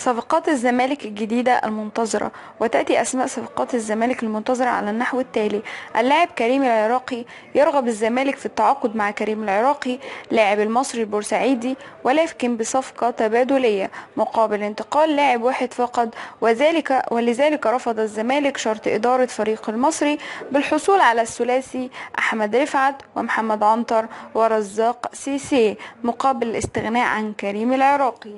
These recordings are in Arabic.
صفقات الزمالك الجديدة المنتظرة. وتأتي أسماء صفقات الزمالك المنتظرة على النحو التالي: اللاعب كريم العراقي. يرغب الزمالك في التعاقد مع كريم العراقي لاعب المصري البورسعيدي، ولكن بصفقة تبادلية مقابل انتقال لاعب واحد فقط، ولذلك رفض الزمالك شرط إدارة فريق المصري بالحصول على الثلاثي أحمد رفعت ومحمد عنتر ورزاق سيسي مقابل الاستغناء عن كريم العراقي.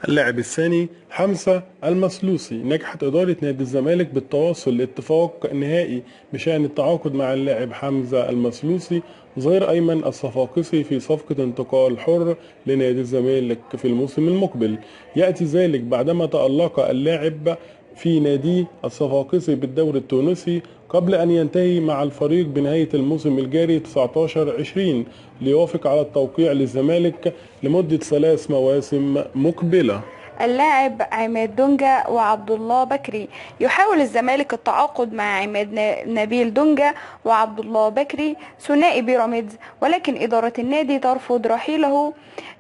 اللاعب الثاني حمزة المسلوسي. نجحت إدارة نادي الزمالك بالتوصل لاتفاق نهائي بشأن التعاقد مع اللاعب حمزة المسلوسي ظهير أيمن الصفاقسي في صفقة انتقال حر لنادي الزمالك في الموسم المقبل. يأتي ذلك بعدما تألق اللاعب في نادي الصفاقسي بالدوري التونسي قبل أن ينتهي مع الفريق بنهاية الموسم الجاري 19-20 ليوافق على التوقيع للزمالك لمدة 3 مواسم مقبلة. اللاعب عماد دونجا وعبد الله بكري. يحاول الزمالك التعاقد مع عماد نبيل دونجا وعبد الله بكري ثنائي بيراميدز، ولكن إدارة النادي ترفض رحيله،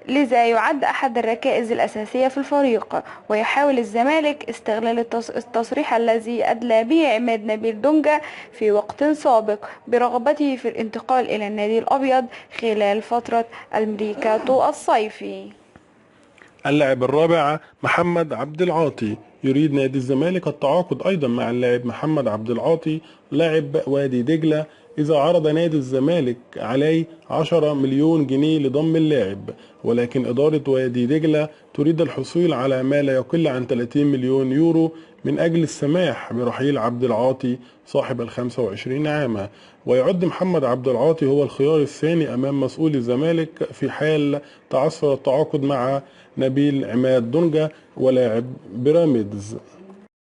لذا يعد أحد الركائز الأساسية في الفريق. ويحاول الزمالك استغلال التصريح الذي أدلى به عماد نبيل دونجا في وقت سابق برغبته في الانتقال إلى النادي الأبيض خلال فترة الميركاتو الصيفي. اللاعب الرابع محمد عبد العاطي. يريد نادي الزمالك التعاقد أيضا مع اللاعب محمد عبد العاطي لاعب وادي دجلة إذا عرض نادي الزمالك عليه 10 مليون جنيه لضم اللاعب، ولكن إدارة وادي دجلة تريد الحصول على ما لا يقل عن 30 مليون يورو من أجل السماح برحيل عبد العاطي صاحب 25 عاما. ويعد محمد عبد العاطي هو الخيار الثاني أمام مسؤولي الزمالك في حال تعثر التعاقد مع نبيل عماد دونجا ولاعب بيراميدز.